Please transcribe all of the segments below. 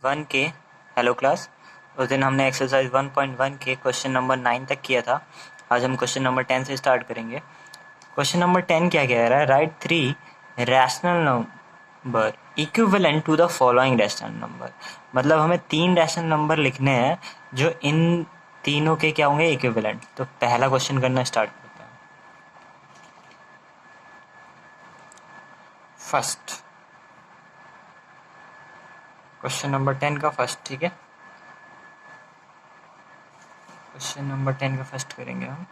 One के hello class. उस दिन हमने एक्सरसाइज 1.1 के क्वेश्चन नंबर 9 तक किया था। आज हम क्वेश्चन नंबर 10 से स्टार्ट करेंगे। क्वेश्चन नंबर 10 क्या कह रहा है? Right 3 rational number equivalent to the following rational number. मतलब हमें 3 रैशनल नंबर लिखने हैं जो इन तीनों के क्या होंगे, इक्विवेलेंट। तो पहला क्वेश्चन करना स्टार्ट करते हैं। फर्स्ट क्वेश्चन नंबर 10 का फर्स्ट, ठीक है। क्वेश्चन नंबर 10 का फर्स्ट करेंगे हम।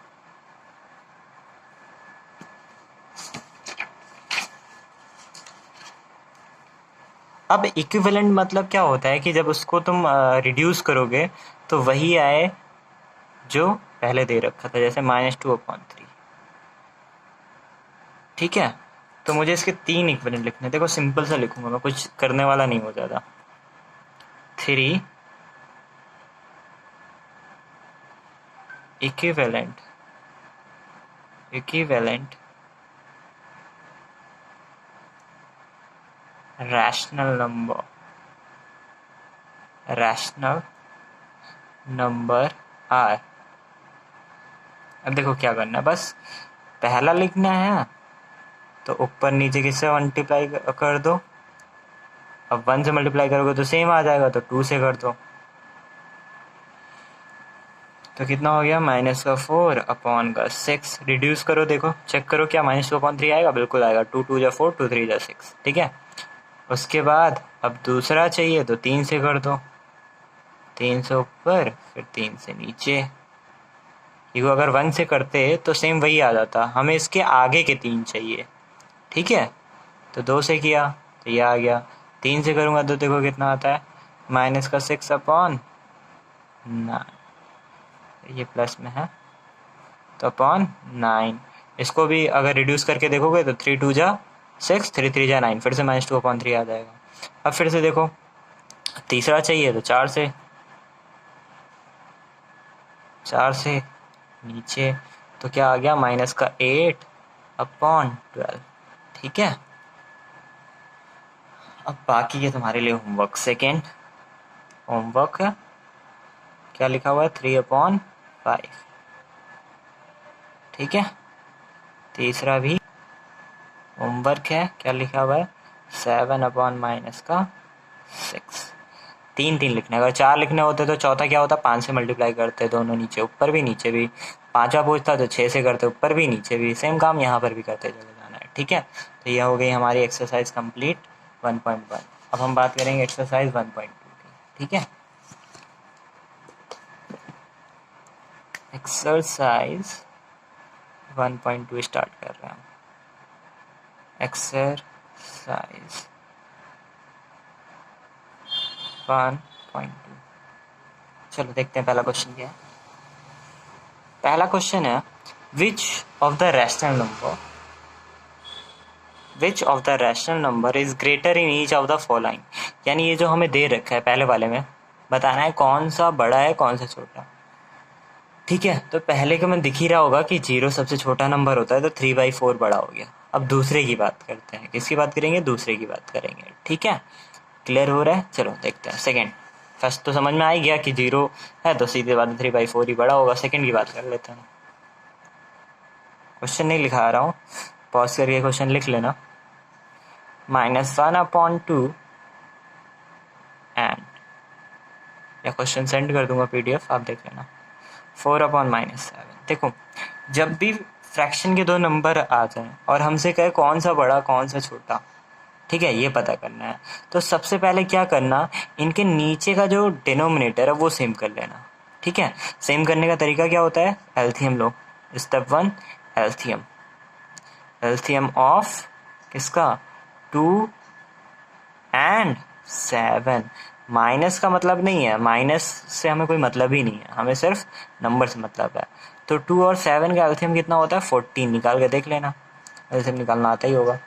अब इक्विवेलेंट मतलब क्या होता है कि जब उसको तुम रिड्यूस करोगे तो वही आए जो पहले दे रखा था, जैसे -2/3। ठीक है, तो मुझे इसके 3 इक्विवेलेंट लिखने हैं। देखो सिंपल सा लिखूंगा मैं, कुछ करने वाला नहीं हो ज़्यादा। 3 इक्विवेलेंट रैशनल नंबर आर। अब देखो क्या करना है, बस पहला लिखना है तो ऊपर नीचे किससे मल्टीप्लाई कर दो। अब 1 से मल्टीप्लाई करोगे तो सेम आ जाएगा, तो 2 से कर दो। तो कितना हो गया, -4/6। रिड्यूस करो, देखो चेक करो क्या -2/3 आएगा। बिल्कुल आएगा। 2 2 जा 4, 2 3 जा 6। ठीक है, उसके बाद अब दूसरा चाहिए तो 3 से कर दो। 3 से ऊपर फिर 3 से नीचे। क्योंकि अगर 1 से करते तो सेम वही आ जाता, हमें इसके आगे के 3 चाहिए। ठीक है, तो 2 से किया तो ये आ गया। 3 से करूँगा तो देखो कितना आता है, -6/9। ये प्लस में है तो अपॉन 9। इसको भी अगर रिड्यूस करके देखोगे तो 3 2 जा 6, 3 3 जा 9, फिर से -2/3 आ जाएगा। अब फिर से देखो तीसरा चाहिए तो 4 से नीचे, तो क्या आ गया, -8/12। ठीक है, अब बाकी के तुम्हारे लिए होमवर्क। सेकेंड होमवर्क क्या लिखा हुआ है, 3/5। ठीक है, तीसरा भी होमवर्क है, क्या लिखा हुआ है, 7/-6। 3 3 लिखने, अगर 4 लिखने होते तो चौथा क्या होता, 5 से मल्टीप्लाई करते दोनों, नीचे ऊपर भी नीचे भी। पांचवा पूछता तो 6 से करते ऊपर भी नीचे भी। सेम काम यहाँ पर भी करते चले जाना है। ठीक है, तो यह हो गई हमारी एक्सरसाइज कंप्लीट 1.1। अब हम बात करेंगे एक्सरसाइज 1.2 की। ठीक है, एक्सरसाइज 1.2 स्टार्ट कर रहे हैं। एक्सरसाइज 1.2, चलो देखते हैं पहला क्वेश्चन क्या है। पहला क्वेश्चन है, which of the rational number is greater in each of the following. यानी ये जो हमें दे रखा है पहले वाले में, बताना है कौन सा बड़ा है कौन सा छोटा। ठीक है, तो पहले के में दिख ही रहा होगा कि 0 सबसे छोटा नंबर होता है, तो 3/4 बड़ा हो गया। अब दूसरे की बात करते हैं, किसकी बात करेंगे, दूसरे की बात करेंगे। ठीक है, क्लियर हो रहा है। चलो देखते हैं सेकेंड। फर्स्ट तो समझ में आ ही गया कि 0 है तो सीधे बात 3/4 ही बड़ा होगा। सेकेंड की बात कर लेते हैं। क्वेश्चन नहीं लिखा रहा हूँ, पॉज करके क्वेश्चन लिख लेना। -1/2 एंड, या क्वेश्चन सेंड कर दूंगा PDF, आप देख लेना। 4/-7। देखो जब भी फ्रैक्शन के दो नंबर आ जाएं और हमसे कहे कौन सा बड़ा कौन सा छोटा, ठीक है, ये पता करना है। तो सबसे पहले क्या करना, इनके नीचे का जो डिनोमिनेटर है वो सेम कर लेना। ठीक है, सेम करने का तरीका क्या होता है, LCM low. Step 1, LCM of किसका, 2 एंड 7। माइनस का मतलब नहीं है, माइनस से हमें कोई मतलब ही नहीं है, हमें सिर्फ नंबर से मतलब है। तो 2 और 7 का एलसीएम कितना होता है, 14। निकाल के देख लेना, एलसीएम निकालना आता ही होगा।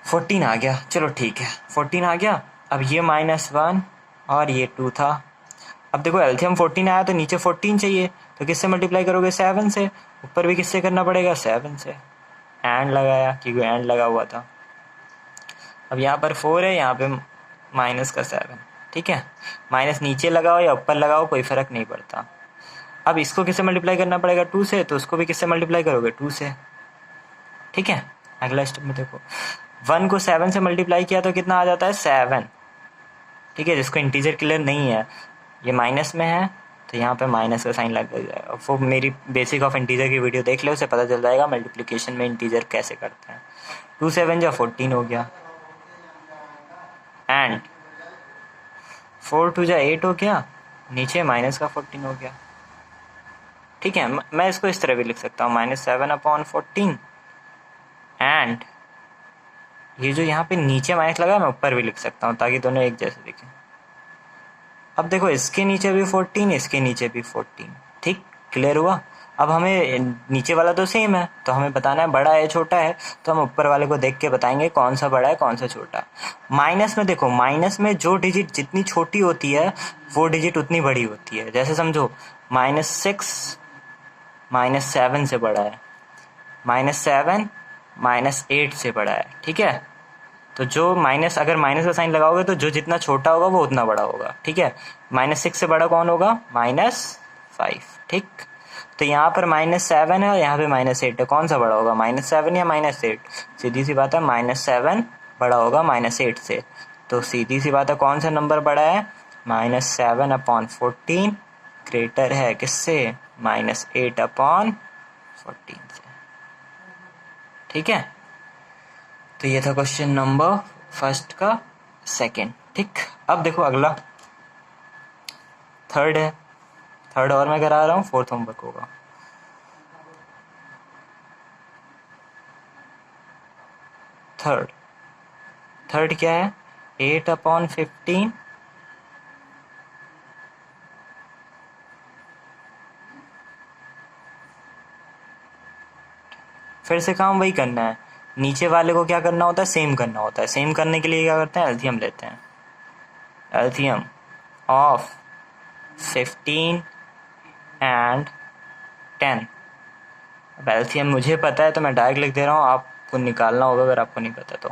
14 आ गया, चलो ठीक है, 14 आ गया। अब ये -1 और ये 2 था। अब देखो एलसीएम 14 आया तो नीचे 14 चाहिए, तो किससे मल्टीप्लाई करोगे, 7 से। ऊपर भी किससे करना पड़ेगा, 7 से। एंड लगाया क्योंकि एंड लगा हुआ था। अब यहाँ पर 4 है, यहाँ पे -7। ठीक है, माइनस नीचे लगाओ या ऊपर लगाओ कोई फ़र्क नहीं पड़ता। अब इसको किससे मल्टीप्लाई करना पड़ेगा 2 से, तो उसको भी किससे मल्टीप्लाई करोगे 2 से। ठीक है, अगला स्टेप में देखो 1 को 7 से मल्टीप्लाई किया तो कितना आ जाता है 7। ठीक है, जिसको इंटीजर क्लियर नहीं है, ये माइनस में है तो यहाँ पे माइनस का साइन लग जाएगा। वो मेरी बेसिक ऑफ इंटीजर की वीडियो देख ले, उसे पता चल जाएगा मल्टीप्लिकेशन में इंटीजर कैसे करते हैं। 2 7 जा 14 हो गया, एंड 4 2 जा 8 हो गया, नीचे माइनस का 14 हो गया। ठीक है, मैं इसको इस तरह भी लिख सकता हूँ -7/14, एंड ये जो यहाँ पे नीचे माइनस लगा मैं ऊपर भी लिख सकता हूँ ताकि दोनों एक जैसे दिखें। अब देखो इसके नीचे भी 14, इसके नीचे भी 14। ठीक, क्लियर हुआ। अब हमें नीचे वाला तो सेम है, तो हमें बताना है बड़ा है छोटा है, तो हम ऊपर वाले को देख के बताएंगे कौन सा बड़ा है कौन सा छोटा। माइनस में देखो, माइनस में जो डिजिट जितनी छोटी होती है वो डिजिट उतनी बड़ी होती है। जैसे समझो -6 -7 से बड़ा है, -7 -8 से बड़ा है। ठीक है, तो जो माइनस, अगर माइनस का साइन लगाओगे तो जो जितना छोटा होगा वो उतना बड़ा होगा। ठीक है, -6 से बड़ा कौन होगा -5। ठीक, तो यहाँ पर -7 है और यहाँ पे -8 है, कौन सा बड़ा होगा -7 या -8? सीधी सी बात है -7 बड़ा होगा -8 से, तो सीधी सी बात है कौन सा नंबर बड़ा है -7/14 ग्रेटर है किससे -8/14 से। ठीक है, तो ये था क्वेश्चन नंबर फर्स्ट का सेकंड। ठीक, अब देखो अगला थर्ड है, थर्ड और मैं करा रहा हूँ, फोर्थ होमवर्क होगा। थर्ड क्या है 8/15 फिर से काम वही करना है, नीचे वाले को क्या करना होता है सेम करना होता है। सेम करने के लिए क्या करते हैं एलसीएम लेते हैं, एलसीएम ऑफ 15 एंड 10। अब एलसीएम मुझे पता है तो मैं डायरेक्ट लिख दे रहा हूँ, आपको निकालना होगा अगर आपको नहीं पता तो।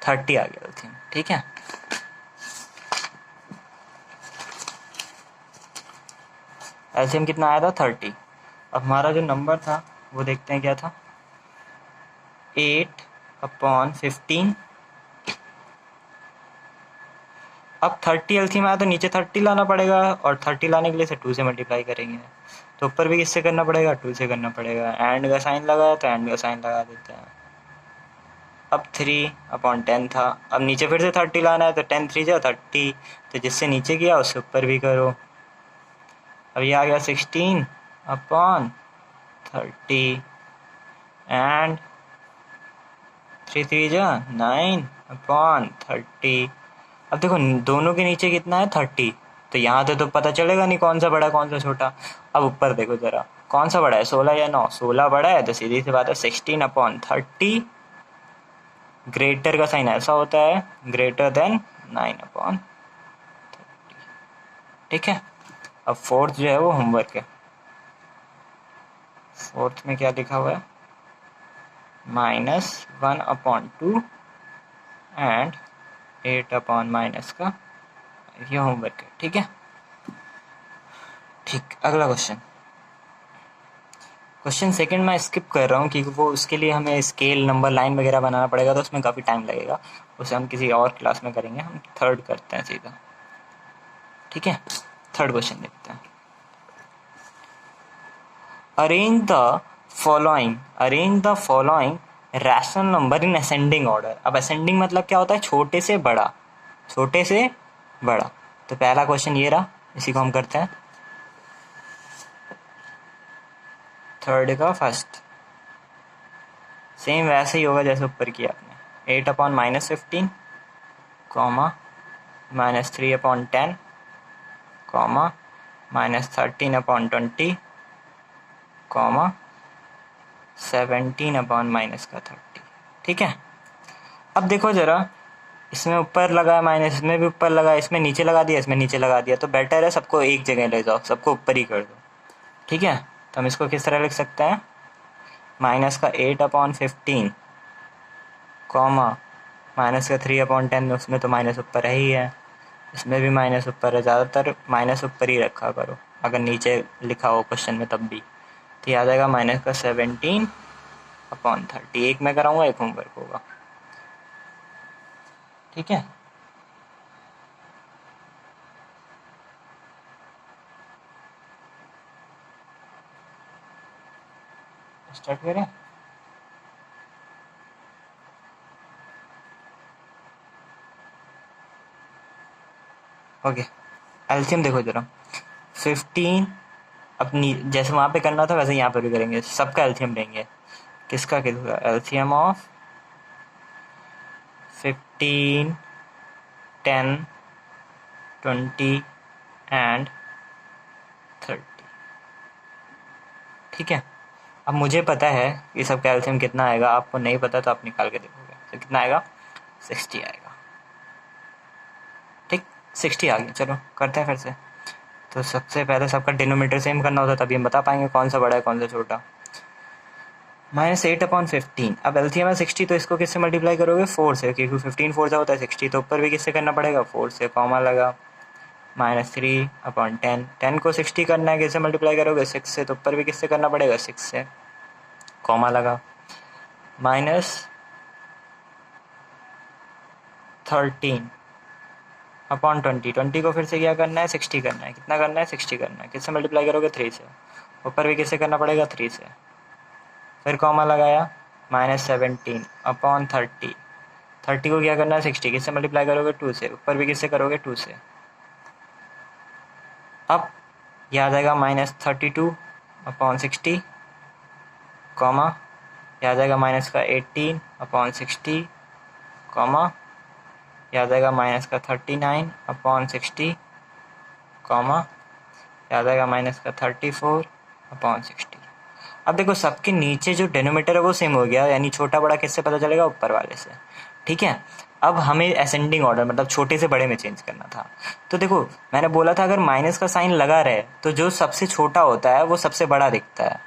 30 आ गया एलसीएम। ठीक है, एलसीएम कितना आया था 30। अब हमारा जो नंबर था वो देखते हैं क्या था 8/15। अब 30 एलसीएम आया तो नीचे 30 लाना पड़ेगा, और 30 लाने के लिए इसे 2 से मल्टीप्लाई करेंगे, तो ऊपर भी किससे करना पड़ेगा 2 से करना पड़ेगा। एंड का साइन लगा है तो एंड का साइन लगा देते हैं। अब 3/10 था, अब नीचे फिर से 30 लाना है तो 10 3 जा 30, तो जिससे नीचे किया उससे ऊपर भी करो। अब ये आ गया 16/30 एंड 3 3 जा 9/30। अब देखो दोनों के नीचे कितना है 30, तो यहाँ तो पता चलेगा नहीं कौन सा बड़ा कौन सा छोटा। अब ऊपर देखो जरा कौन सा बड़ा है 16 या 9, 16 बड़ा है तो सीधी सी बात है 16/30 ग्रेटर का साइन ऐसा होता है ग्रेटर देन 9/30। ठीक है, अब फोर्थ जो है वो होमवर्क है। फोर्थ में क्या लिखा हुआ है -1/2 एंड 8/- का, ये होमवर्क है। ठीक है, ठीक, अगला क्वेश्चन सेकंड मैं स्किप कर रहा हूँ क्योंकि वो उसके लिए हमें स्केल नंबर लाइन वगैरह बनाना पड़ेगा, तो उसमें काफ़ी टाइम लगेगा, उसे हम किसी और क्लास में करेंगे। हम थर्ड करते हैं सीधा। ठीक है, थर्ड क्वेश्चन देखते हैं। Arrange the following rational number in ascending order. अब असेंडिंग मतलब क्या होता है छोटे से बड़ा, छोटे से बड़ा। तो पहला क्वेश्चन ये रहा, इसी को हम करते हैं थर्ड का फर्स्ट। सेम वैसे ही होगा जैसे ऊपर किया आपने, 8/-15 कॉमा -3/10 कॉमा -13/20 कॉमा 17/-30। ठीक है, अब देखो जरा इसमें ऊपर लगा है माइनस, इसमें भी ऊपर लगा है, इसमें नीचे लगा दिया, इसमें नीचे लगा दिया, तो बेटर है सबको एक जगह ले जाओ, सबको ऊपर ही कर दो। ठीक है, तो हम इसको किस तरह लिख सकते हैं -8/15 कॉमा -3/10, उसमें तो माइनस ऊपर है ही है, इसमें भी माइनस ऊपर है, ज़्यादातर माइनस ऊपर ही रखा करो अगर नीचे लिखा हो क्वेश्चन में तब भी। तो याद आएगा माइनस का 17/30। एक मैं कराऊंगा, एक होमवर्क होगा, ठीक है। स्टार्ट करें। ओके, एल्शियम देखो जरा। 15 अपनी जैसे वहाँ पे करना था वैसे यहाँ पर भी करेंगे, सबका एल्शियम लेंगे। किसका किसका एल्शियम ऑफ 15, 10, 20 एंड 30, ठीक है। अब मुझे पता है कि सबका एल्शियम कितना आएगा, आपको नहीं पता तो आप निकाल के देखोगे। तो कितना आएगा, 60 आएगा, ठीक। 60 आ गया, चलो करते हैं फिर से। तो सबसे पहले सबका डिनोमीटर सेम करना होता है, तभी हम बता पाएंगे कौन सा बड़ा है कौन सा छोटा। -8/15। अब एलसीएम है 60, तो इसको किससे मल्टीप्लाई करोगे, 4 से, क्योंकि 15 4 होता है 60, तो ऊपर भी किससे करना पड़ेगा, 4 से, कॉमा लगा। -3/10, 10 को 60 करना है, किससे मल्टीप्लाई करोगे, 6 से, तो ऊपर भी किससे करना पड़ेगा, 6 से, कॉमा लगा। -13/20, 20 को फिर से क्या करना है, 60 करना है, कितना करना है, 60 करना है, किससे मल्टीप्लाई करोगे, 3 से, ऊपर भी किससे करना पड़ेगा, 3 से, फिर कॉमा लगाया। -17/30, 30 को क्या करना है, 60, किससे मल्टीप्लाई करोगे, 2 से, ऊपर भी किससे करोगे, 2 से। अब याद आएगा -32/60, कॉमा, याद आएगा माइनस का 18/60, कॉमा, याद आएगा माइनस का 39/60, कॉमा, याद आएगा माइनस का 34/60। अब देखो सबके नीचे जो डेनोमीटर है वो सेम हो गया, यानी छोटा बड़ा किससे पता चलेगा, ऊपर वाले से, ठीक है। अब हमें असेंडिंग ऑर्डर मतलब छोटे से बड़े में चेंज करना था। तो देखो मैंने बोला था अगर माइनस का साइन लगा रहे तो जो सबसे छोटा होता है वो सबसे बड़ा दिखता है,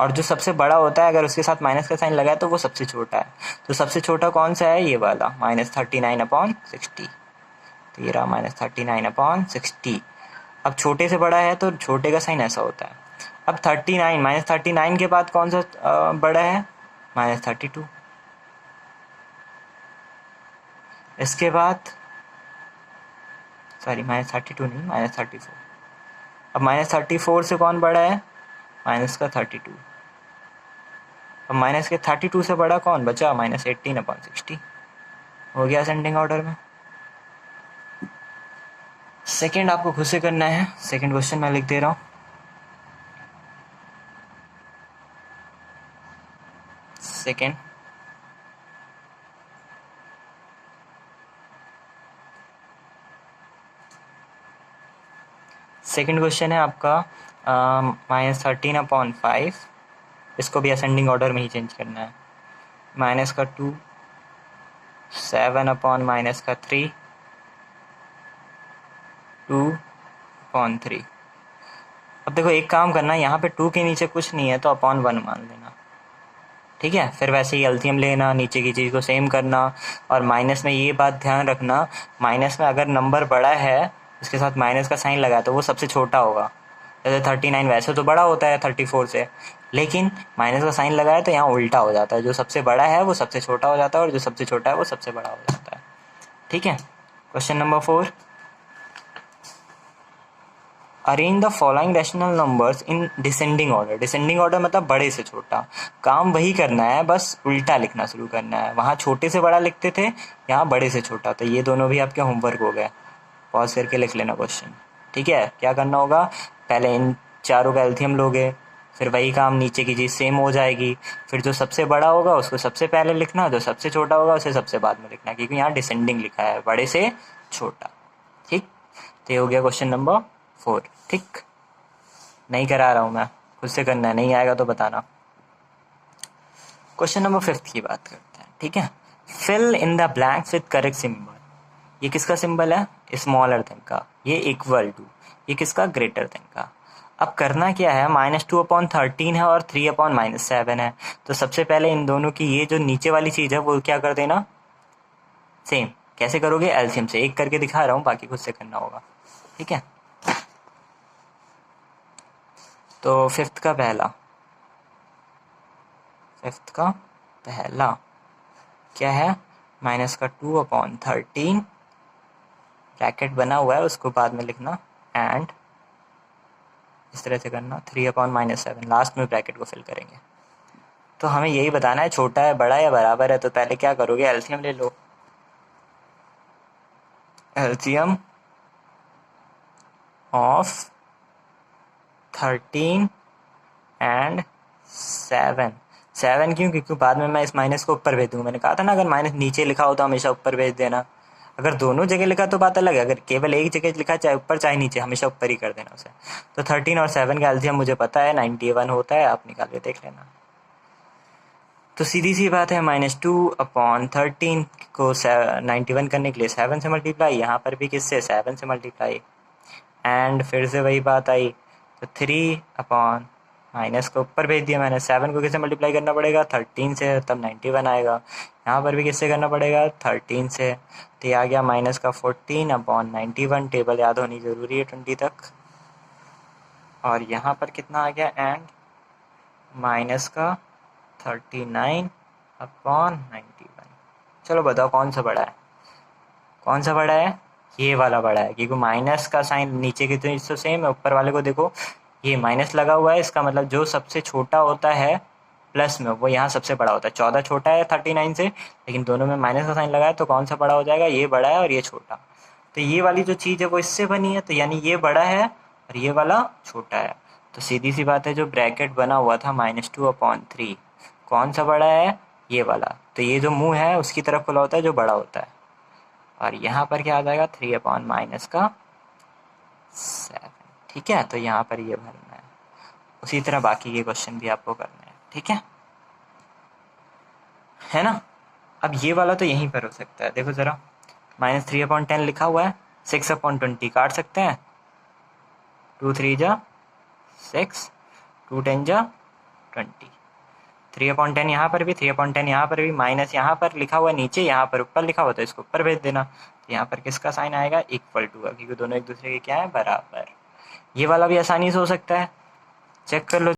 और जो सबसे बड़ा होता है अगर उसके साथ माइनस का साइन लगा है तो वो सबसे छोटा है। तो सबसे छोटा कौन सा है, ये वाला -39/60। तो ये रहा -39/60। अब छोटे से बड़ा है तो छोटे का साइन ऐसा होता है। अब 39 -39 के बाद कौन सा बड़ा है, -32। इसके बाद सॉरी -32 नहीं, -34। अब -34 से कौन बड़ा है, माइनस का 32। अब माइनस के 32 से बड़ा कौन बचा, -18/60। हो गया असेंडिंग ऑर्डर में। सेकंड आपको खुद से करना है, सेकंड क्वेश्चन मैं लिख दे रहा हूँ। सेकंड क्वेश्चन है आपका -13/5। इसको भी असेंडिंग ऑर्डर में ही चेंज करना है। -2, 7/-3, 2/3। अब देखो एक काम करना, यहाँ पे 2 के नीचे कुछ नहीं है तो /1 मान लेना, ठीक है। फिर वैसे ही एल्सियम लेना, नीचे की चीज़ को सेम करना। और माइनस में ये बात ध्यान रखना, माइनस में अगर नंबर बड़ा है उसके साथ माइनस का साइन लगा तो वो सबसे छोटा होगा। जैसे 39 वैसे तो बड़ा होता है 34 से, लेकिन माइनस का साइन लगा है तो यहाँ उल्टा हो जाता है, जो सबसे बड़ा है वो सबसे छोटा हो जाता है और जो सबसे छोटा है वो सबसे बड़ा हो जाता है, ठीक है। Question number 4, arrange the following rational numbers in descending order. Descending order मतलब बड़े से छोटा, काम वही करना है, बस उल्टा लिखना शुरू करना है। वहाँ छोटे से बड़ा लिखते थे, यहाँ बड़े से छोटा। तो ये दोनों भी आपके होमवर्क हो गए, पॉज करके लिख लेना क्वेश्चन, ठीक है। क्या करना होगा, पहले इन चारों का एल्सियम लोगे, फिर वही काम नीचे की चीज़ सेम हो जाएगी, फिर जो सबसे बड़ा होगा उसको सबसे पहले लिखना, जो सबसे छोटा होगा उसे सबसे बाद में लिखना, क्योंकि यहाँ डिसेंडिंग लिखा है, बड़े से छोटा, ठीक। तो ये हो गया क्वेश्चन नंबर 4, ठीक। नहीं करा रहा हूँ मैं, खुद से करना है, नहीं आएगा तो बताना। क्वेश्चन नंबर 5 की बात करते हैं, ठीक है। Fill in the blanks with correct symbol. ये किसका सिंबल है, स्मॉलर देन का, ये इक्वल टू, ये किसका, ग्रेटर देन का। अब करना क्या है, -2/13 है और 3/-7 है। तो सबसे पहले इन दोनों की ये जो नीचे वाली चीज़ है वो क्या कर देना, सेम, कैसे करोगे? एलसीएम से। एक करके दिखा रहा हूँ, बाकी खुद से करना होगा, ठीक है। तो फिफ्थ का पहला क्या है? माइनस का 2/13, ब्रैकेट बना हुआ है उसको बाद में लिखना, एंड इस तरह से करना 3/-7, लास्ट में ब्रैकेट को फिल करेंगे। तो हमें यही बताना है छोटा है, बड़ा है या बराबर है। तो पहले क्या करोगे? एलसीएम ले लो। एलसीएम ऑफ 13 एंड 7 क्यों? क्योंकि बाद में मैं इस माइनस को ऊपर भेज दूंगा। मैंने कहा था ना, अगर माइनस नीचे लिखा हो तो हमेशा ऊपर भेज देना। अगर दोनों जगह लिखा तो बात अलग है, अगर केवल एक जगह लिखा, चाहे ऊपर चाहे नीचे, हमेशा ऊपर ही कर देना उसे। तो 13 और 7 का एलसीएम मुझे पता है 91 होता है, आप निकाल के देख लेना। तो सीधी सी बात है, -2/13 को 91 करने के लिए 7 से मल्टीप्लाई, यहाँ पर भी किससे? 7 से मल्टीप्लाई, एंड फिर से वही बात आई। तो 3 माइनस को ऊपर भेज दिया मैंने, 7 को किससे मल्टीप्लाई करना पड़ेगा? 13 से, तब 91 आएगा। यहाँ पर भी किससे करना पड़ेगा? 13 से। तो ये आ गया माइनस का 14/91। टेबल याद होनी ज़रूरी है 20 तक। और यहाँ पर कितना आ गया? एंड माइनस का 39/91। चलो बताओ कौन सा बड़ा है? कौन सा बड़ा है? ये वाला बड़ा है, क्योंकि माइनस का साइन नीचे की तो सेम है, ऊपर वाले को देखो ये माइनस लगा हुआ है, इसका मतलब जो सबसे छोटा होता है प्लस में वो यहाँ सबसे बड़ा होता है। 14 छोटा है 39 से, लेकिन दोनों में माइनस का साइन लगा है, तो कौन सा बड़ा हो जाएगा? ये बड़ा है और ये छोटा। तो ये वाली जो चीज़ है वो इससे बनी है, तो यानी ये बड़ा है और ये वाला छोटा है। तो सीधी सी बात है, जो ब्रैकेट बना हुआ था -2/3, कौन सा बड़ा है? ये वाला। तो ये जो मुंह है उसकी तरफ खुला होता है, जो बड़ा होता है। और यहाँ पर क्या आ जाएगा? 3/-7। ठीक है, तो यहाँ पर ये भरना है। उसी तरह बाकी के क्वेश्चन भी आपको करने हैं, ठीक है ना। अब ये वाला तो यहीं पर हो सकता है, देखो ज़रा, -3/10 लिखा हुआ है, 6/20 काट सकते हैं। 2 3 जा 6, 2 10 जा 20। 3/10 यहाँ पर भी, 3/10 यहाँ पर भी, माइनस यहाँ पर लिखा हुआ है नीचे, यहाँ पर ऊपर लिखा हुआ, तो इसको ऊपर भेज देना। तो यहाँ पर किसका साइन आएगा? इक्वल टू का, क्योंकि दोनों एक दूसरे के क्या है? बराबर। ये वाला भी आसानी से हो सकता है, चेक कर लो।